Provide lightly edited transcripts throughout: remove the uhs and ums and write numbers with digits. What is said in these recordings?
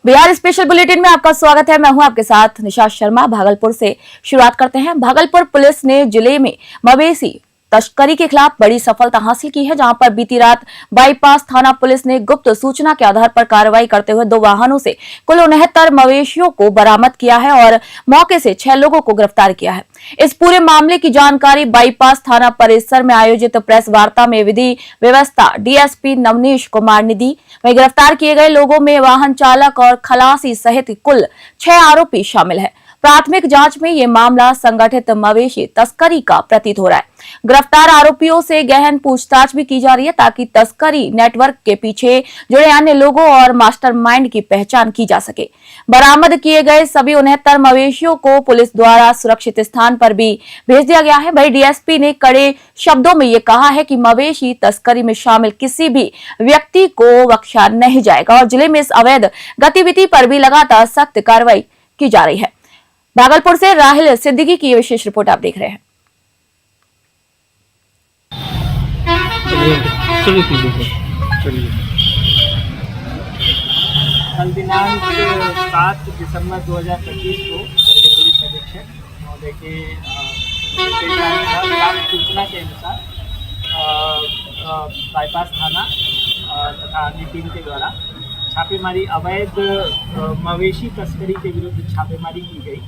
Bihar special bulletin में आपका स्वागत है। मैं हूं आपके साथ निशा शर्मा। भागलपुर से शुरुआत करते हैं। भागलपुर पुलिस ने जिले में मवेशी तस्करी के खिलाफ बड़ी सफलता हासिल की है, जहां पर बीती रात बाईपास थाना पुलिस ने गुप्त सूचना के आधार पर कार्रवाई करते हुए 2 वाहनों से कुल 69 मवेशियों को बरामद किया है और मौके से 6 लोगों को गिरफ्तार किया है। इस पूरे मामले की जानकारी बाईपास थाना परिसर में आयोजित प्रेस वार्ता में विधि व्यवस्था डीएसपी नवनीश कुमार ने दी। वहीं गिरफ्तार किए गए लोगों में वाहन चालक और खलासी सहित कुल 6 आरोपी शामिल है। प्राथमिक जांच में ये मामला संगठित मवेशी तस्करी का प्रतीत हो रहा है। गिरफ्तार आरोपियों से गहन पूछताछ भी की जा रही है ताकि तस्करी नेटवर्क के पीछे जुड़े अन्य लोगों और मास्टरमाइंड की पहचान की जा सके। बरामद किए गए सभी 69 मवेशियों को पुलिस द्वारा सुरक्षित स्थान पर भी भेज दिया गया है। वहीं डीएसपी ने कड़े शब्दों में ये कहा है कि मवेशी तस्करी में शामिल किसी भी व्यक्ति को बख्शा नहीं जाएगा और जिले में इस अवैध गतिविधि पर भी लगातार सख्त कार्रवाई की जा रही है। भागलपुर से राहिल सिद्दीकी की विशेष रिपोर्ट आप देख रहे हैं। कल दिनांक 7 दिसंबर 2025 को पुलिस अधीक्षक महोदय के सूचना के अनुसार बाईपास थाना तथा अन्य टीम के द्वारा छापेमारी अवैध मवेशी तस्करी के विरुद्ध छापेमारी की गई।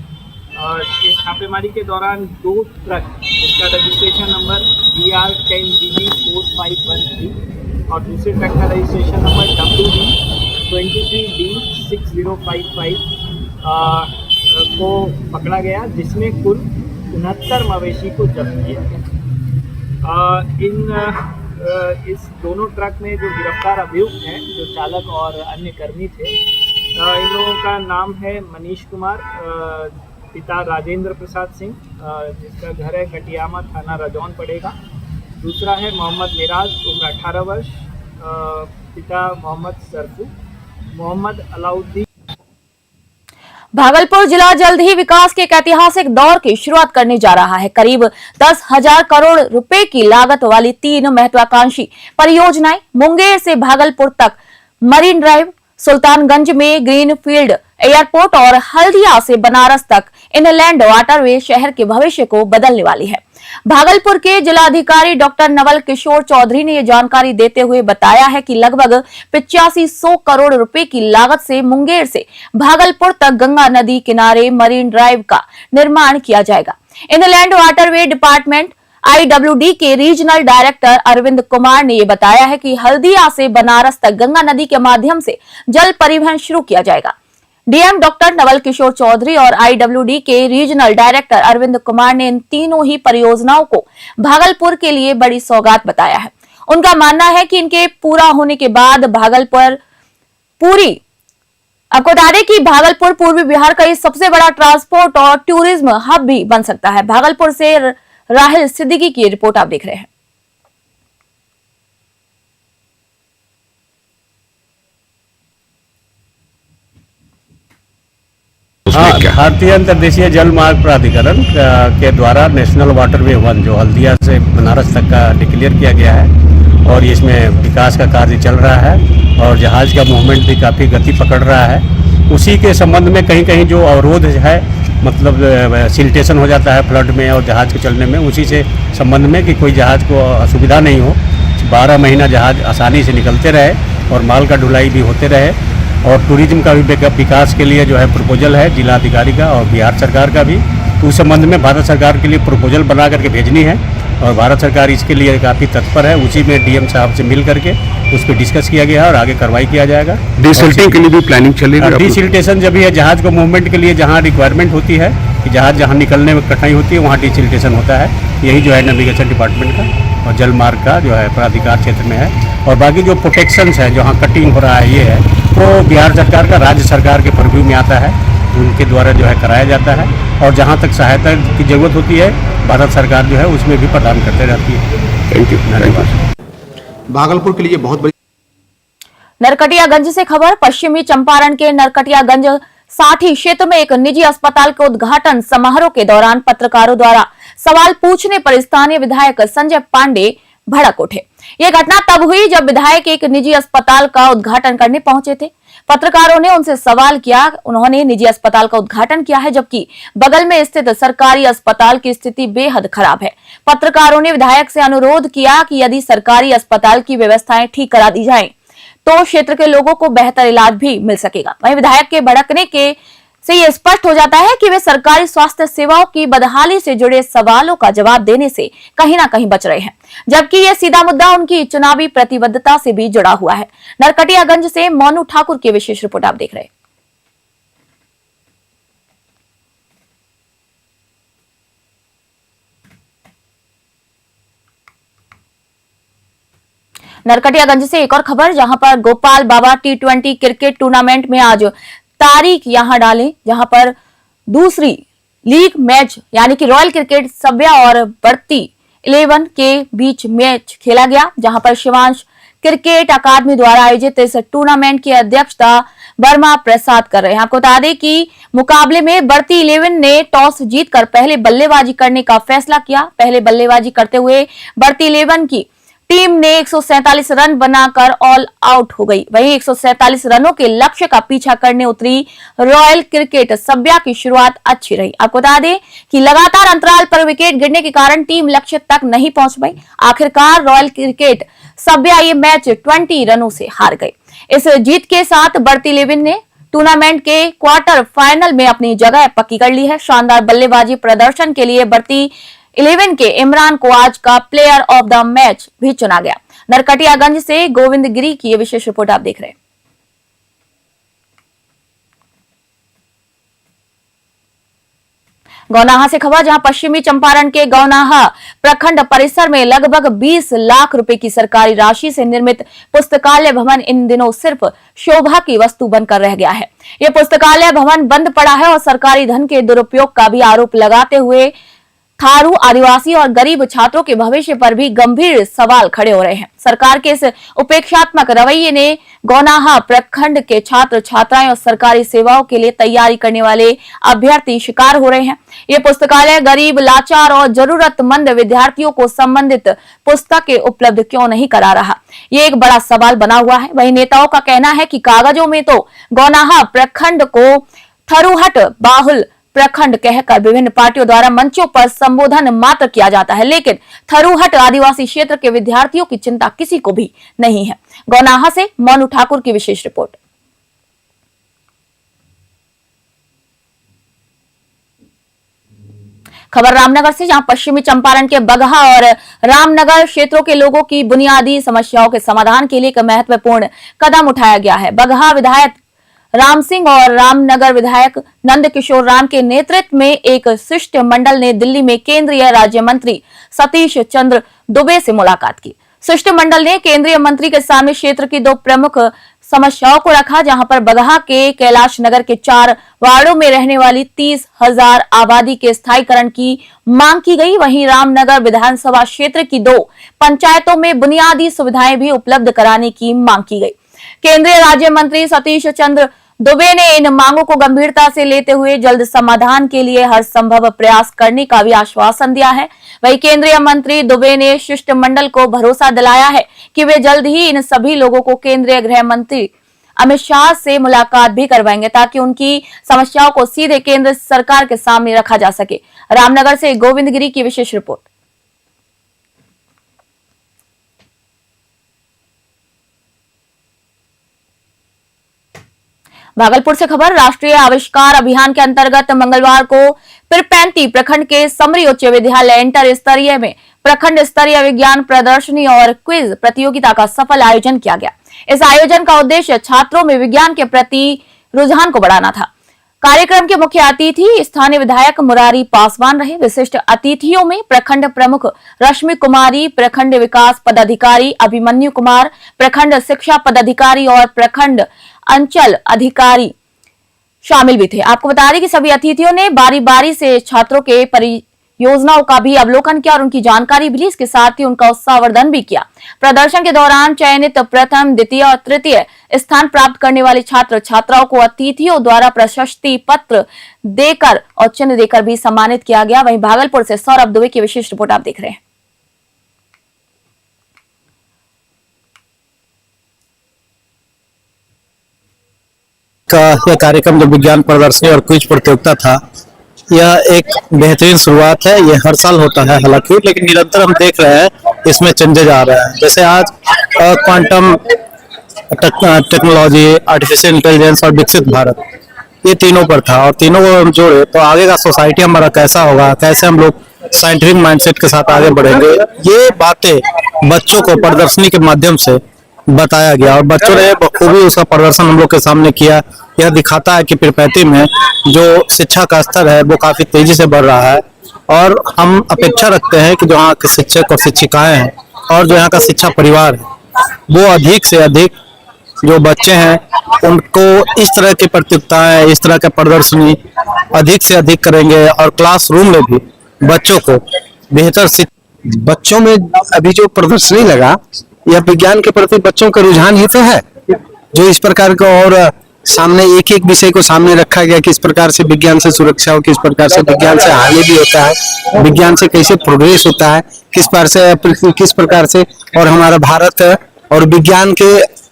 इस छापेमारी के दौरान 2 ट्रक जिसका रजिस्ट्रेशन नंबर BR10DD4513 और दूसरे ट्रक का रजिस्ट्रेशन नंबर WD23D6055 को पकड़ा गया, जिसमें कुल 69 मवेशी को जब्त किया गया। इस दोनों ट्रक में जो गिरफ्तार अभियुक्त हैं, जो चालक और अन्य कर्मी थे, इन लोगों का नाम है मनीष कुमार, पिता राजेंद्र प्रसाद सिंह, जिसका घर है कटियामा, थाना रजौन पड़ेगा। दूसरा है मोहम्मद मिराज, उम्र 18 वर्ष, पिता मोहम्मद सरफू, मोहम्मद अलाउद्दीन। भागलपुर जिला जल्द ही विकास के एक ऐतिहासिक दौर की शुरुआत करने जा रहा है। करीब 10,000 करोड़ रुपए की लागत वाली 3 महत्वाकांक्षी परियोजनाएं मुंगेर से भागलपुर तक, मरीन ड्राइव, सुल्तानगंज में ग्रीनफील्ड एयरपोर्ट और हल्दिया से बनारस तक इनलैंड वाटरवे शहर के भविष्य को बदलने वाली है। भागलपुर के जिलाधिकारी डॉक्टर नवल किशोर चौधरी ने यह जानकारी देते हुए बताया है कि लगभग 8500 करोड़ रुपए की लागत से मुंगेर से भागलपुर तक गंगा नदी किनारे मरीन ड्राइव का निर्माण किया जाएगा। इनलैंड वाटरवे डिपार्टमेंट IWD के रीजनल डायरेक्टर अरविंद कुमार ने यह बताया है कि हल्दिया से बनारस तक गंगा नदी के माध्यम से जल परिवहन शुरू किया जाएगा। डीएम डॉक्टर नवल किशोर चौधरी और IWD के रीजनल डायरेक्टर अरविंद कुमार ने इन तीनों ही परियोजनाओं को भागलपुर के लिए बड़ी सौगात बताया है। उनका मानना है कि इनके पूरा होने के बाद भागलपुर आपको बता दें कि भागलपुर पूर्वी बिहार का सबसे बड़ा ट्रांसपोर्ट और टूरिज्म हब भी बन सकता है। भागलपुर से राहिल सिद्दीकी की रिपोर्ट आप देख रहे हैं। भारतीय अंतर्देशीय जल मार्ग प्राधिकरण के द्वारा नेशनल वाटरवे 1 जो हल्दिया से बनारस तक का डिक्लेयर किया गया है और इसमें विकास का कार्य चल रहा है और जहाज का मूवमेंट भी काफ़ी गति पकड़ रहा है। उसी के संबंध में कहीं कहीं जो अवरोध है, मतलब सिल्टेशन हो जाता है फ्लड में और जहाज के चलने में, उसी से संबंध में कि कोई जहाज को असुविधा नहीं हो, 12 महीना जहाज आसानी से निकलते रहे और माल का ढुलाई भी होते रहे। और टूरिज्म का भी विकास के लिए जो है प्रपोजल है जिलाधिकारी का और बिहार सरकार का भी, उस संबंध में भारत सरकार के लिए प्रपोजल बना करके भेजनी है और भारत सरकार इसके लिए काफ़ी तत्पर है। उसी में डीएम साहब से मिल करके उस पर डिस्कस किया गया है और आगे कार्रवाई किया जाएगा। डिसिल्टिंग के लिए भी प्लानिंग चल रही है। डिसिल्टेशन जब भी है जहाज को मूवमेंट के लिए, जहाँ रिक्वायरमेंट होती है कि जहाज जहाँ निकलने में कठिनाई होती है वहाँ डिसिल्टेशन होता है। यही जो है नेविगेशन डिपार्टमेंट का और जल मार्ग का जो है प्राधिकार क्षेत्र में है। और बाकी जो प्रोटेक्शंस है, जहाँ कटिंग हो रहा है, ये है वो बिहार सरकार का, राज्य सरकार के परव्यू में आता है, उनके द्वारा जो है कराया जाता है। और जहाँ तक सहायता की जरूरत होती है भारत सरकार जो है उसमें भी प्रदान करते रहती है। थैंक यू, धन्यवाद। भागलपुर के लिए बहुत बड़ी नरकटियागंज से खबर। पश्चिमी चंपारण के नरकटियागंज साठी क्षेत्र में एक निजी अस्पताल के उद्घाटन समारोह के दौरान पत्रकारों द्वारा सवाल पूछने पर स्थानीय विधायक संजय पांडे भड़क उठे। यह घटना तब हुई जब विधायक एक निजी अस्पताल का उद्घाटन करने पहुंचे थे। पत्रकारों ने उनसे सवाल किया। उन्होंने निजी अस्पताल का उद्घाटन किया है, जबकि बगल में स्थित सरकारी अस्पताल की स्थिति बेहद खराब है। पत्रकारों ने विधायक से अनुरोध किया कि यदि सरकारी अस्पताल की व्यवस्थाएं ठीक करा दी जाएं, तो क्षेत्र के लोगों को बेहतर इलाज भी मिल सकेगा। वहीं विधायक के भड़कने के से ये स्पष्ट हो जाता है कि वे सरकारी स्वास्थ्य सेवाओं की बदहाली से जुड़े सवालों का जवाब देने से कहीं ना कहीं बच रहे हैं, जबकि यह सीधा मुद्दा उनकी चुनावी प्रतिबद्धता से भी जुड़ा हुआ है। नरकटियागंज से मोनू ठाकुर की विशेष रिपोर्ट आप देख रहे हैं। नरकटियागंज से एक और खबर, जहां पर गोपाल बाबा T20 क्रिकेट टूर्नामेंट में आज तारीख यहां डालें, जहां पर दूसरी लीग मैच यानी कि रॉयल क्रिकेट सभ्या और बढ़ती 11 के बीच मैच खेला गया, जहां पर शिवांश क्रिकेट अकादमी द्वारा आयोजित इस टूर्नामेंट की अध्यक्षता वर्मा प्रसाद कर रहे हैं। आपको बता दें कि मुकाबले में बढ़ती 11 ने टॉस जीतकर पहले बल्लेबाजी करने का फैसला किया। पहले बल्लेबाजी करते हुए बढ़ती 11 की टीम ने 147 रन बनाकर ऑल आउट हो गई। वहीं 147 रनों के लक्ष्य का पीछा करने उतरी रॉयल क्रिकेट सभ्या की शुरुआत अच्छी रही। आपको बता दें कि लगातार अंतराल पर विकेट गिरने के कारण टीम लक्ष्य तक नहीं पहुंच पाई। आखिरकार रॉयल क्रिकेट सभ्या ये मैच 20 रनों से हार गए। इस जीत के साथ बढ़ती 11 ने टूर्नामेंट के क्वार्टर फाइनल में अपनी जगह पक्की कर ली है। शानदार बल्लेबाजी प्रदर्शन के लिए बढ़ती 11 के इमरान को आज का प्लेयर ऑफ द मैच भी चुना गया। नरकटियागंज से गोविंद गिरी की यह विशेष रिपोर्ट आप देख रहे हैं। गौनाहा से खबर, जहां पश्चिमी चंपारण के गौनाहा प्रखंड परिसर में लगभग 20 लाख रुपए की सरकारी राशि से निर्मित पुस्तकालय भवन इन दिनों सिर्फ शोभा की वस्तु बनकर रह गया है। यह पुस्तकालय भवन बंद पड़ा है और सरकारी धन के दुरुपयोग का भी आरोप लगाते हुए थारू आदिवासी और गरीब छात्रों के भविष्य पर भी गंभीर सवाल खड़े हो रहे हैं। सरकार के इस उपेक्षात्मक रवैये ने गौनाहा प्रखंड के छात्र छात्राएं और सरकारी सेवाओं के लिए तैयारी करने वाले अभ्यर्थी शिकार हो रहे हैं। ये पुस्तकालय गरीब, लाचार और जरूरतमंद विद्यार्थियों को संबंधित पुस्तकें उपलब्ध क्यों नहीं करा रहा, ये एक बड़ा सवाल बना हुआ है। वहीं नेताओं का कहना है कि कागजों में तो गौनाहा प्रखंड को थरूहट बाहुल प्रखंड कहकर विभिन्न पार्टियों द्वारा मंचों पर संबोधन मात्र किया जाता है, लेकिन थरूहट आदिवासी क्षेत्र के विद्यार्थियों की चिंता किसी को भी नहीं है। गौनाहा से मोनू ठाकुर की विशेष रिपोर्ट। खबर रामनगर से, जहां पश्चिमी चंपारण के बगहा और रामनगर क्षेत्रों के लोगों की बुनियादी समस्याओं के समाधान के लिए एक महत्वपूर्ण कदम उठाया गया है। बगहा विधायक राम सिंह और रामनगर विधायक नंद किशोर राम के नेतृत्व में एक शिष्टमंडल ने दिल्ली में केंद्रीय राज्य मंत्री सतीश चंद्र दुबे से मुलाकात की। शिष्टमंडल ने केंद्रीय मंत्री के सामने क्षेत्र की 2 प्रमुख समस्याओं को रखा, जहां पर बगहा के कैलाश नगर के 4 वार्डों में रहने वाली 30,000 आबादी के स्थायीकरण की मांग की गई। वहीं रामनगर विधानसभा क्षेत्र की 2 पंचायतों में बुनियादी सुविधाएं भी उपलब्ध कराने की मांग की गई। केंद्रीय राज्य मंत्री सतीश चंद्र दुबे ने इन मांगों को गंभीरता से लेते हुए जल्द समाधान के लिए हर संभव प्रयास करने का भी आश्वासन दिया है। वहीं केंद्रीय मंत्री दुबे ने शिष्टमंडल को भरोसा दिलाया है कि वे जल्द ही इन सभी लोगों को केंद्रीय गृह मंत्री अमित शाह से मुलाकात भी करवाएंगे, ताकि उनकी समस्याओं को सीधे केंद्र सरकार के सामने रखा जा सके। रामनगर से गोविंद गिरी की विशेष रिपोर्ट। भागलपुर से खबर, राष्ट्रीय आविष्कार अभियान के अंतर्गत मंगलवार को पिरपैंती प्रखंड के समरी उच्च विद्यालय इंटर स्तरीय में प्रखंड स्तरीय विज्ञान प्रदर्शनी और क्विज प्रतियोगिता का सफल आयोजन किया गया। इस आयोजन का उद्देश्य छात्रों में विज्ञान के प्रति रुझान को बढ़ाना था। कार्यक्रम के मुख्य अतिथि स्थानीय विधायक मुरारी पासवान रहे। विशिष्ट अतिथियों में प्रखंड प्रमुख रश्मि कुमारी, प्रखंड विकास पदाधिकारी अभिमन्यु कुमार, प्रखंड शिक्षा पदाधिकारी और प्रखंड अंचल अधिकारी शामिल भी थे। आपको बता दें कि सभी अतिथियों ने बारी बारी से छात्रों के परियोजनाओं का भी अवलोकन किया और उनकी जानकारी भी ली। इसके साथ ही उनका उत्साहवर्धन भी किया। प्रदर्शन के दौरान चयनित प्रथम, द्वितीय और तृतीय स्थान प्राप्त करने वाले छात्र छात्राओं को अतिथियों द्वारा प्रशस्ति पत्र देकर और चिन्ह देकर भी सम्मानित किया गया। वहीं भागलपुर से सौरभ दुबे की विशेष रिपोर्ट आप देख रहे हैं। का यह कार्यक्रम जो विज्ञान प्रदर्शनी और क्विज प्रतियोगिता था, यह एक बेहतरीन शुरुआत है। ये हर साल होता है हालांकि, लेकिन निरंतर हम देख रहे हैं इसमें चेंजेज आ रहा है। जैसे आज क्वांटम टेक्नोलॉजी, आर्टिफिशियल इंटेलिजेंस और विकसित भारत, ये तीनों पर था और तीनों को हम जोड़े तो आगे का सोसाइटी हमारा कैसा होगा, कैसे हम लोग साइंटिफिक माइंडसेट के साथ आगे बढ़ेंगे, ये बातें बच्चों को प्रदर्शनी के माध्यम से बताया गया और बच्चों ने बखूबी उसका प्रदर्शन हम लोग के सामने किया। यह दिखाता है कि पीरपैंती में जो शिक्षा का स्तर है वो काफी तेजी से बढ़ रहा है और हम अपेक्षा रखते हैं कि जो यहाँ के शिक्षक और शिक्षिकाएं हैं और जो यहाँ का शिक्षा परिवार है वो अधिक से अधिक जो बच्चे हैं उनको इस तरह की प्रतियोगिताएं, इस तरह का प्रदर्शनी अधिक से अधिक करेंगे और क्लासरूम में भी बच्चों को बेहतर बच्चों में अभी जो प्रदर्शनी लगा, यह विज्ञान के प्रति बच्चों का रुझान ही तो है, जो इस प्रकार का और सामने एक एक विषय को सामने रखा गया, किस प्रकार से विज्ञान से सुरक्षा हो, किस प्रकार से विज्ञान से हानि भी होता है, विज्ञान से कैसे प्रोग्रेस होता है, किस प्रकार से और हमारा भारत और विज्ञान के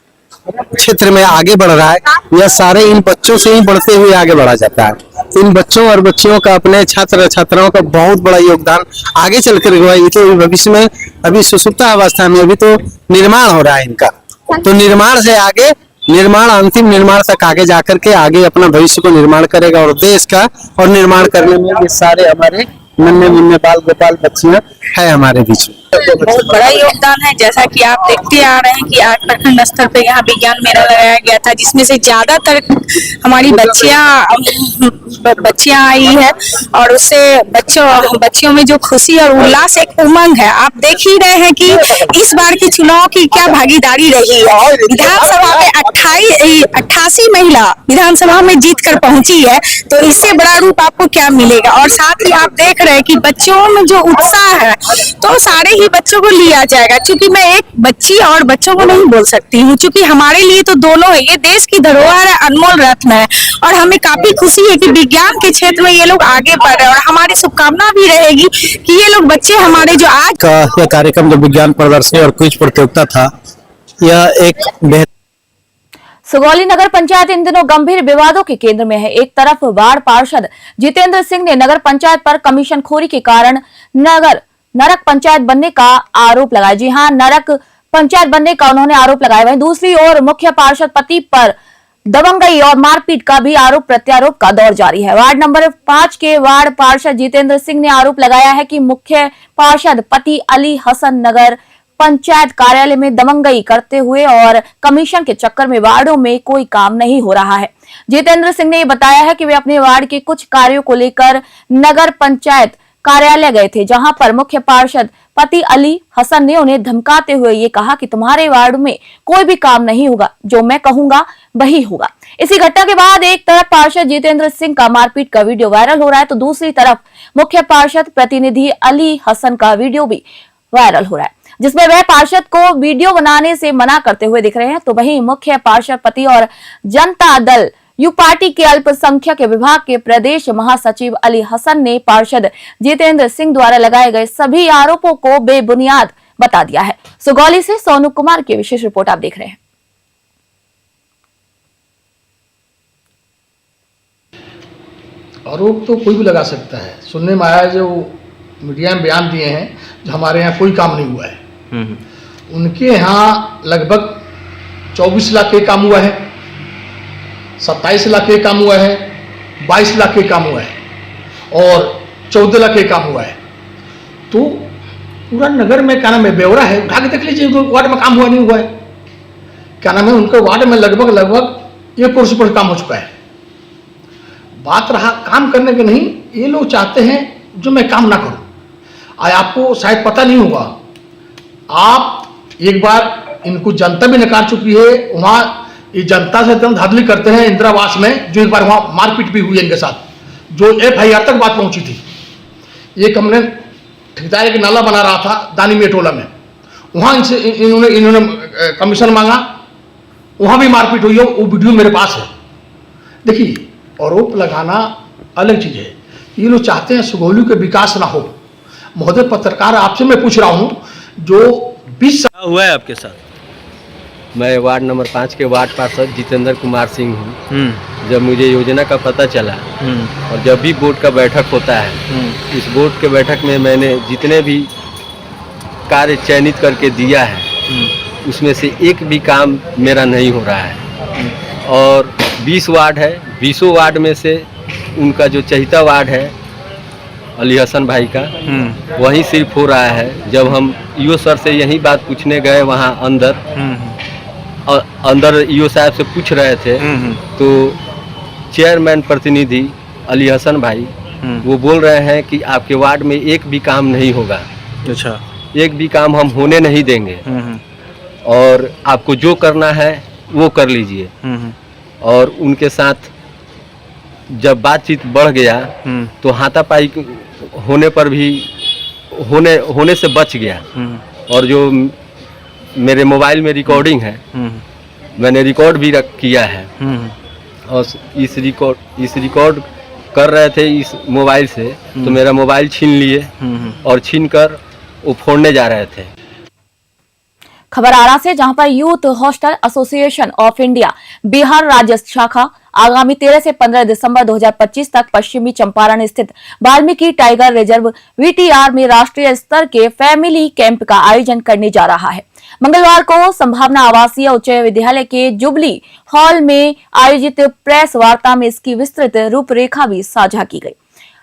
क्षेत्र में आगे बढ़ रहा है। यह सारे इन बच्चों से ही बढ़ते हुए आगे बढ़ा जाता है। इन बच्चों और बच्चियों का, अपने छात्र छात्राओं का बहुत बड़ा योगदान आगे चलकर हुआ। ये तो भविष्य में अभी सुसुप्ता अवस्था में अभी तो निर्माण हो रहा है इनका, तो निर्माण से आगे अंतिम निर्माण तक आगे जाकर के आगे अपना भविष्य को निर्माण करेगा और देश का और निर्माण करने में ये सारे हमारे नन्हे मुन्ने बाल गोपाल बच्चियां है हमारे बीच में। बहुत बड़ा योगदान है। जैसा कि आप देखते आ रहे हैं कि 8 प्रखंड स्तर पे यहाँ विज्ञान मेला लगाया गया था, जिसमें से ज्यादातर हमारी बच्चियां आई है और उससे बच्चियों में जो खुशी और उल्लास, एक उमंग है। आप देख ही रहे हैं कि इस बार के चुनाव की क्या भागीदारी रही है। विधानसभा में 88 महिला विधानसभा में जीत कर पहुंची है, तो इससे बड़ा रूप आपको क्या मिलेगा। और साथ ही आप देख रहे हैं कि बच्चों में जो उत्साह है, तो सारे ही बच्चों को लिया जाएगा। क्योंकि मैं एक बच्ची और बच्चों को नहीं बोल सकती हूँ, क्योंकि हमारे लिए तो दोनों है। ये देश की धरोहर है, अनमोल रत्न है और हमें काफी खुशी है कि विज्ञान के क्षेत्र में ये लोग आगे बढ़ रहे हैं। और हमारी शुभकामना भी रहेगी कि ये लोग बच्चे हमारे जो आज का यह कार्यक्रम जो विज्ञान प्रदर्शनी और क्विज प्रतियोगिता था, यह एक सुगौली नगर पंचायत इन दिनों गंभीर विवादों के केंद्र में है। एक तरफ वार्ड पार्षद जितेंद्र सिंह ने नगर पंचायत पर कमीशनखोरी के कारण नरक पंचायत बनने का आरोप लगाया। जी हां, नरक पंचायत बनने का उन्होंने आरोप लगाया। वहीं दूसरी ओर मुख्य पार्षद पति पर दबंगई और मारपीट का भी आरोप प्रत्यारोप का दौर जारी है। वार्ड नंबर 5 के वार्ड पार्षद जितेंद्र सिंह ने आरोप लगाया है कि मुख्य पार्षद पति अली हसन नगर पंचायत कार्यालय में दबंगई करते हुए और कमीशन के चक्कर में वार्डों में कोई काम नहीं हो रहा है। जितेंद्र सिंह ने ये बताया है कि वे अपने वार्ड के कुछ कार्यों को लेकर नगर पंचायत कार्यालय गए थे, जहां पर मुख्य पार्षद पति अली हसन ने उन्हें धमकाते हुए ये कहा कि तुम्हारे वार्ड में कोई भी काम नहीं होगा, जो मैं कहूंगा वही होगा। इसी घटना के बाद एक तरफ पार्षद जितेंद्र सिंह का मारपीट का वीडियो वायरल हो रहा है, तो दूसरी तरफ मुख्य पार्षद प्रतिनिधि अली हसन का वीडियो भी वायरल हो रहा है, जिसमें वह पार्षद को वीडियो बनाने से मना करते हुए दिख रहे हैं। तो वहीं मुख्य पार्षद पति और जनता दल यू पार्टी के अल्पसंख्यक विभाग के प्रदेश महासचिव अली हसन ने पार्षद जितेंद्र सिंह द्वारा लगाए गए सभी आरोपों को बेबुनियाद बता दिया है। सुगौली से सोनू कुमार की विशेष रिपोर्ट आप देख रहे हैं। आरोप तो कोई भी लगा सकता है। सुनने में आया जो मीडिया में बयान दिए हैं, जो हमारे यहाँ कोई काम नहीं हुआ है, उनके यहाँ लगभग 24 लाख के काम हुआ है, 27 लाख के काम हुआ है, 22 लाख के काम हुआ है और 14 लाख के काम हुआ है। तो पूरा नगर में क्या नाम है ब्यौरा है, उठा के देख लीजिए वार्ड में काम हुआ नहीं हुआ है। क्या नाम है उनके वार्ड में लगभग 1 करोड़ से ऊपर काम हो चुका है। बात रहा काम करने के, नहीं, ये लोग चाहते हैं जो मैं काम ना करूं। आज आपको शायद पता नहीं होगा, आप एक बार इनको जनता भी नकार चुकी है। वहां ये जनता से एकदम धांधली करते हैं इंदिरावास में, जो एक बार वहां मारपीट भी हुई है इनके साथ, जो FIR तक बात पहुंची थी। एक हमने ठेकेदार का नाला बना रहा था दानी मेटोला में, वहां इनसे इन्होंने कमीशन मांगा, वहां भी मारपीट हुई है, वो वीडियो मेरे पास है। देखिए, आरोप लगाना अलग चीज है। ये लोग चाहते हैं सुगौली का विकास ना हो। महोदय पत्रकार, आपसे मैं पूछ रहा हूं, जो 20 हुआ है आपके साथ? मैं वार्ड नंबर 5 के वार्ड पार्षद जितेंद्र कुमार सिंह हूँ। जब मुझे योजना का पता चला और जब भी बोर्ड का बैठक होता है, इस बोर्ड के बैठक में मैंने जितने भी कार्य चयनित करके दिया है, उसमें से एक भी काम मेरा नहीं हो रहा है। और 20 वार्ड है, 20 वार्ड में से उनका जो चहिता वार्ड है अली हसन भाई का, वही सिर्फ हो रहा है। जब हम ईओ सर से यही बात पूछने गए वहाँ अंदर ईओ साहब से पूछ रहे थे, तो चेयरमैन प्रतिनिधि अली हसन भाई वो बोल रहे हैं कि आपके वार्ड में एक भी काम नहीं होगा। अच्छा, एक भी काम हम होने नहीं देंगे और आपको जो करना है वो कर लीजिए। और उनके साथ जब बातचीत बढ़ गया तो हाथापाई होने पर भी होने से बच गया। और जो मेरे मोबाइल में रिकॉर्डिंग है, मैंने रिकॉर्ड भी किया है। और इस रिकॉर्ड कर रहे थे इस मोबाइल से, तो मेरा मोबाइल छीन लिए और छीन कर वो फोड़ने जा रहे थे। खबर आरा से, जहां पर youth hostel association of India Bihar राज्य शाखा आगामी 13 से 15 दिसंबर 2025 तक पश्चिमी चंपारण स्थित वाल्मीकि टाइगर रिजर्व वीटीआर में राष्ट्रीय स्तर के फैमिली कैंप का आयोजन करने जा रहा है। मंगलवार को संभावना आवासीय उच्च विद्यालय के जुबली हॉल में आयोजित प्रेस वार्ता में इसकी विस्तृत रूपरेखा भी साझा की गई।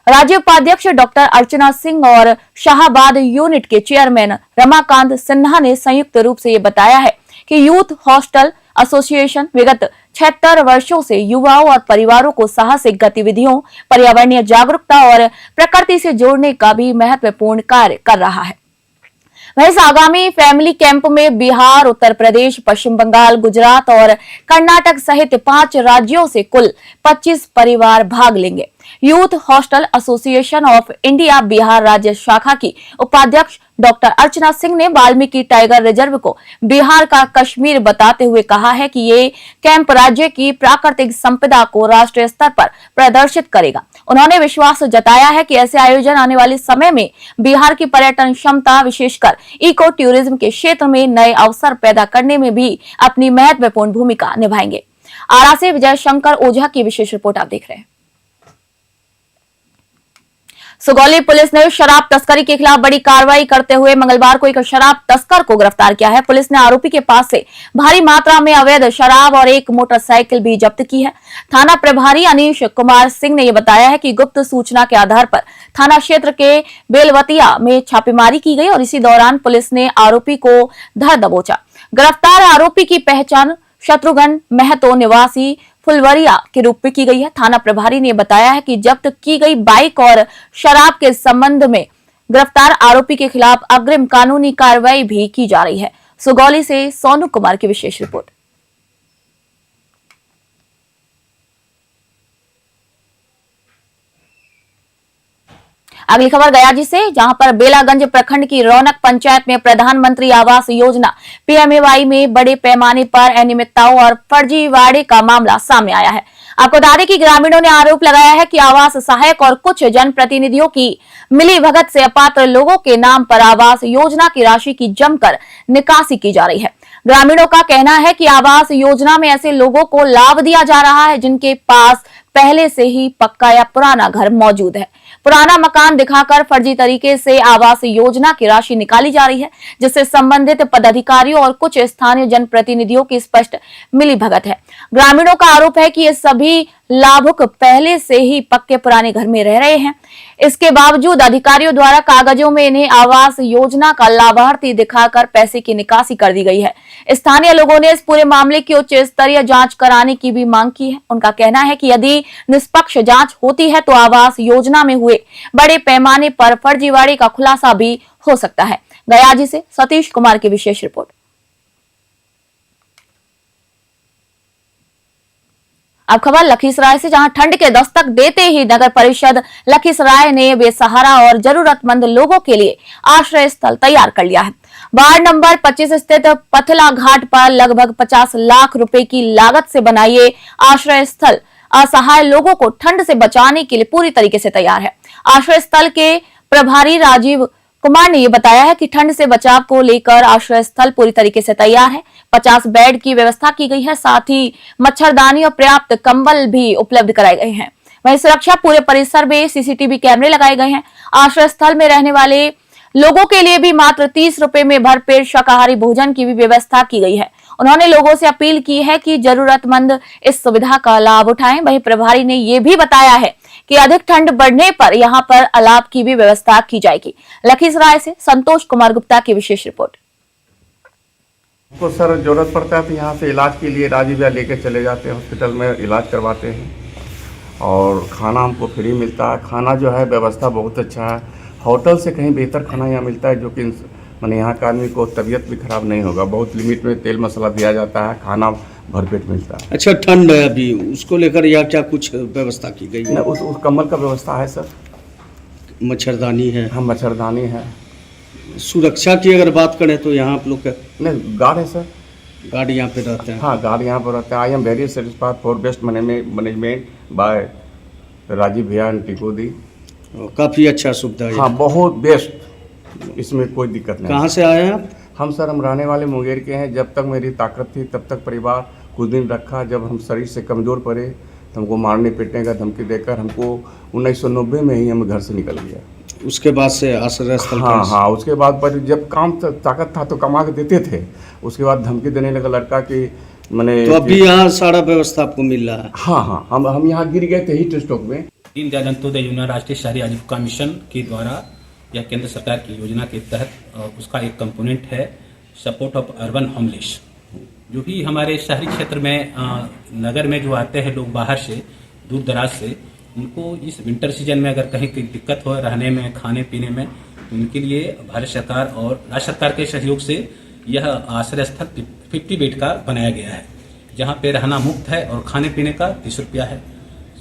राज्य उपाध्यक्ष डॉक्टर अर्चना सिंह और शाहबाद यूनिट के चेयरमैन रमाकांत सिन्हा ने संयुक्त रूप से ये बताया है कि यूथ हॉस्टल एसोसिएशन विगत 76 वर्षों से युवाओं और परिवारों को साहसिक गतिविधियों, पर्यावरणीय जागरूकता और प्रकृति से जोड़ने का भी महत्वपूर्ण कार्य कर रहा है। वहीं इस आगामी फैमिली कैंप में बिहार, उत्तर प्रदेश, पश्चिम बंगाल, गुजरात और कर्नाटक सहित 5 राज्यों से कुल 25 परिवार भाग लेंगे। Youth hostel association of India Bihar राज्य शाखा की उपाध्यक्ष डॉक्टर अर्चना सिंह ने वाल्मीकि टाइगर रिजर्व को बिहार का कश्मीर बताते हुए कहा है कि ये कैंप राज्य की प्राकृतिक संपदा को राष्ट्रीय स्तर पर प्रदर्शित करेगा। उन्होंने विश्वास जताया है कि ऐसे आयोजन आने वाले समय में बिहार की पर्यटन क्षमता, विशेषकर इको टूरिज्म के क्षेत्र में नए अवसर पैदा करने में भी अपनी महत्वपूर्ण भूमिका निभाएंगे। आरा से विजय शंकर ओझा की विशेष रिपोर्ट आप देख रहे हैं। सुगौली पुलिस ने शराब तस्करी के खिलाफ बड़ी कार्रवाई करते हुए मंगलवार को एक शराब तस्कर को गिरफ्तार किया है। पुलिस ने आरोपी के पास से भारी मात्रा में अवैध शराब और एक मोटरसाइकिल भी जब्त की है। थाना प्रभारी अनीश कुमार सिंह ने यह बताया है कि गुप्त सूचना के आधार पर थाना क्षेत्र के बेलवतिया में छापेमारी की गई और इसी दौरान पुलिस ने आरोपी को धर दबोचा। गिरफ्तार आरोपी की पहचान शत्रुघ्न महतो निवासी फुलवरिया के रूप में की गई है। थाना प्रभारी ने बताया है कि जब्त की गई बाइक और शराब के संबंध में गिरफ्तार आरोपी के खिलाफ अग्रिम कानूनी कार्रवाई भी की जा रही है। सुगौली से सोनू कुमार की विशेष रिपोर्ट। अगली खबर गयाजी से, जहां पर बेलागंज प्रखंड की रौनक पंचायत में प्रधानमंत्री आवास योजना पीएमएवाई में बड़े पैमाने पर अनियमितताओं और फर्जीवाड़े का मामला सामने आया है। आपको बता दें कि ग्रामीणों ने आरोप लगाया है कि आवास सहायक और कुछ जनप्रतिनिधियों की मिलीभगत से अपात्र लोगों के नाम पर आवास योजना की राशि की जमकर निकासी की जा रही है। ग्रामीणों का कहना है कि आवास योजना में ऐसे लोगों को लाभ दिया जा रहा है जिनके पास पहले से ही पक्का या पुराना घर मौजूद है। पुराना मकान दिखाकर फर्जी तरीके से आवास योजना की राशि निकाली जा रही है, जिससे संबंधित पदाधिकारियों और कुछ स्थानीय जनप्रतिनिधियों की स्पष्ट मिलीभगत है। ग्रामीणों का आरोप है कि ये सभी लाभुक पहले से ही पक्के पुराने घर में रह रहे हैं। इसके बावजूद अधिकारियों द्वारा कागजों में इन्हें आवास योजना का लाभार्थी दिखाकर पैसे की निकासी कर दी गई है। स्थानीय लोगों ने इस पूरे मामले की उच्च स्तरीय जांच कराने की भी मांग की है। उनका कहना है कि यदि निष्पक्ष जांच होती है तो आवास योजना में हुए बड़े पैमाने पर फर्जीवाड़े का खुलासा भी हो सकता है। गयाजी से सतीश कुमार की विशेष रिपोर्ट। अब खबर लखीसराय से, जहां ठंड के दस्तक देते ही नगर परिषद लखीसराय ने बेसहारा और जरूरतमंद लोगों के लिए आश्रय स्थल तैयार कर लिया है। वार्ड नंबर 25 स्थित पथला घाट पर लगभग 50 लाख रुपए की लागत से बना ये आश्रय स्थल असहाय लोगों को ठंड से बचाने के लिए पूरी तरीके से तैयार है। आश्रय स्थल के प्रभारी राजीव कुमार ने ये बताया है कि ठंड से बचाव को लेकर आश्रय स्थल पूरी तरीके से तैयार है। 50 बेड की व्यवस्था की गई है, साथ ही मच्छरदानी और पर्याप्त कंबल भी उपलब्ध कराए गए हैं। वहीं सुरक्षा पूरे परिसर में सीसीटीवी कैमरे लगाए गए हैं। आश्रय स्थल में रहने वाले लोगों के लिए भी मात्र 30 रुपए में भरपेट शाकाहारी भोजन की भी व्यवस्था की गई है। उन्होंने लोगों से अपील की है कि जरूरतमंद इस सुविधा का लाभ उठाएं। वहीं प्रभारी ने ये भी बताया है कि अधिक ठंड बढ़ने पर यहां पर अलाव की भी व्यवस्था की जाएगी। लखीसराय से संतोष कुमार गुप्ता की विशेष रिपोर्ट। तो सर जरूरत पड़ता है तो यहाँ से इलाज के लिए राजीव भैया लेके चले जाते हैं, हॉस्पिटल में इलाज करवाते हैं और खाना हमको फ्री मिलता है। खाना जो है व्यवस्था बहुत अच्छा है, होटल से कहीं बेहतर खाना यहाँ मिलता है, जो कि मैंने यहाँ का आदमी को तबीयत भी खराब नहीं होगा। बहुत लिमिट में तेल मसाला दिया जाता है, खाना भरपेट मिलता है। अच्छा, ठंड है अभी, उसको लेकर यहाँ क्या कुछ व्यवस्था की गई है? उस कम्बल का व्यवस्था है सर, मच्छरदानी है? हाँ, मच्छरदानी है। सुरक्षा की अगर बात करें तो यहाँ आप लोग का नहीं, गार्ड है सर, गार्ड यहाँ पे रहते हैं? हाँ, गार्ड यहाँ पर रहते हैं। I am very satisfied for best management by Rajiv भैया एंड टिकोदी। काफ़ी अच्छा सुविधा है। हाँ, बहुत बेस्ट, इसमें कोई दिक्कत नहीं। कहाँ से आए हैं आप? हम रहने वाले मुंगेर के हैं। जब तक मेरी ताकत थी तब तक परिवार कुछ दिन रखा। जब हम शरीर से कमज़ोर पड़े तो हमको मारने पीटने का धमकी देकर हमको 1990 में ही हम घर से निकल गया। उसके बाद से आश्रय स्थल? हाँ, उसके बाद पर जब काम ताकत था तो कमा के देते थे, उसके बाद धमकी देने लगा लड़का कि मैंने। तो अभी यहाँ सारा व्यवस्था आपको मिल रहा है? हाँ, हम यहाँ गिर गए थे हीट स्ट्रोक में। दीनदयाल अंत्योदय योजना राष्ट्रीय शहरी आजीविका मिशन के द्वारा यह केंद्र सरकार की योजना के तहत उसका एक कंपोनेंट है सपोर्ट ऑफ अर्बन होमलेस। जो भी हमारे शहरी क्षेत्र में नगर में जो आते हैं लोग बाहर से, दूर दराज से, उनको इस विंटर सीजन में अगर कहीं कोई दिक्कत हो रहने में, खाने पीने में, उनके लिए भारत सरकार और राज्य सरकार के सहयोग से यह आश्रय स्थल 50 बेड का बनाया गया है, जहाँ पे रहना मुफ्त है और खाने पीने का 30 रुपया है।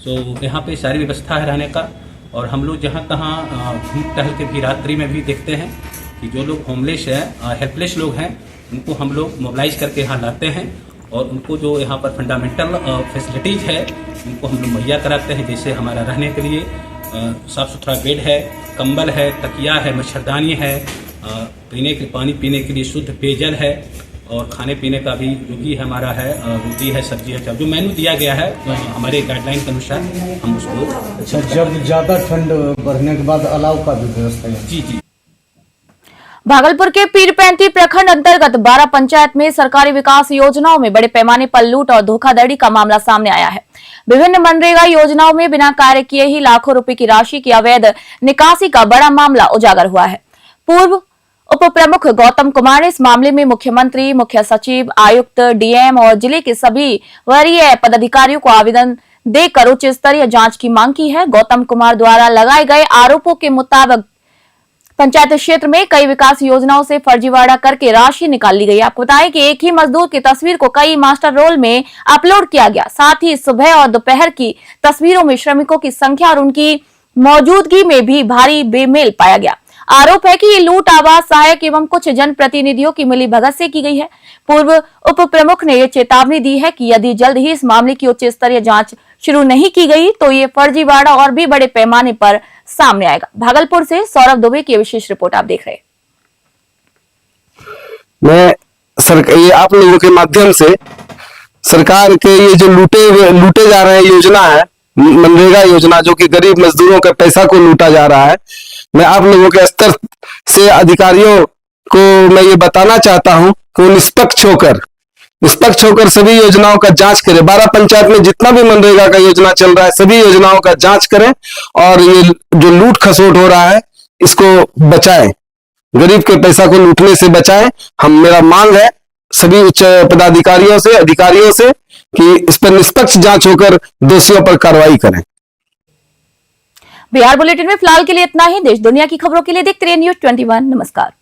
तो यहाँ पे सारी व्यवस्था है रहने का। और हम लोग जहाँ तहाँ घूम टहल के भी रात्रि में भी देखते हैं कि जो लोग होमलेस हैं, हेल्पलेस लोग हैं, उनको हम लोग मोबिलाइज करके यहाँ लाते हैं और उनको जो यहाँ पर फंडामेंटल फैसिलिटीज़ है उनको हम लोग मुहैया कराते हैं। जैसे हमारा रहने के लिए साफ़ सुथरा बेड है, कंबल है, तकिया है, मच्छरदानी है, पीने के पानी पीने के लिए शुद्ध पेयजल है और खाने पीने का भी जो भी हमारा है, रोटी है, सब्जी है, जो मेन्यू दिया गया है हमारे गाइडलाइन के अनुसार हम उसको। अच्छा, जब ज़्यादा ठंड बढ़ने के बाद अलाव का भी व्यवस्था है? जी। भागलपुर के पीरपैंती प्रखंड अंतर्गत 12 पंचायत में सरकारी विकास योजनाओं में बड़े पैमाने पर लूट और धोखाधड़ी का मामला सामने आया है। विभिन्न मनरेगा योजनाओं में बिना कार्य किए ही लाखों रुपए की राशि की अवैध निकासी का बड़ा मामला उजागर हुआ है। पूर्व उप प्रमुख गौतम कुमार ने इस मामले में मुख्यमंत्री, मुख्य सचिव, आयुक्त, डीएम और जिले के सभी वरीय पदाधिकारियों को आवेदन देकर उच्च स्तरीय जांच की मांग की है। गौतम कुमार द्वारा लगाए गए आरोपों के मुताबिक पंचायत क्षेत्र में कई विकास योजनाओं से फर्जीवाड़ा करके राशि निकाल ली गई। आपको बताएं कि एक ही मजदूर की तस्वीर को कई मास्टर रोल में अपलोड किया गया। साथ ही सुबह और दोपहर की तस्वीरों में श्रमिकों की संख्या और उनकी मौजूदगी में भी भारी बेमेल पाया गया। आरोप है कि ये लूट आवास सहायक एवं कुछ जनप्रतिनिधियों की मिली भगत से की गई है। पूर्व उप प्रमुख ने ये चेतावनी दी है कि यदि जल्द ही इस मामले की उच्च स्तरीय जांच शुरू नहीं की गई तो ये फर्जीवाड़ा और भी बड़े पैमाने पर सामने आएगा। भागलपुर से सौरभ दुबे की विशेष रिपोर्ट आप देख रहे हैं। मैं ये आप लोगों के माध्यम से सरकार के ये जो लूटे जा रहे हैं योजना है, मनरेगा योजना, जो कि गरीब मजदूरों का पैसा को लूटा जा रहा है, मैं आप लोगों के स्तर से अधिकारियों को मैं ये बताना चाहता हूं कि वो निष्पक्ष होकर सभी योजनाओं का जांच करें। 12 पंचायत में जितना भी मनरेगा का योजना चल रहा है सभी योजनाओं का जांच करें और ये जो लूट खसोट हो रहा है इसको बचाएं, गरीब के पैसा को लूटने से बचाएं। मेरा मांग है सभी उच्च पदाधिकारियों से, अधिकारियों से कि इस पर निष्पक्ष जांच होकर दोषियों पर कार्रवाई करें। बिहार बुलेटिन में फिलहाल के लिए इतना ही। देश दुनिया की खबरों के लिए देखते रहिए News 21। नमस्कार।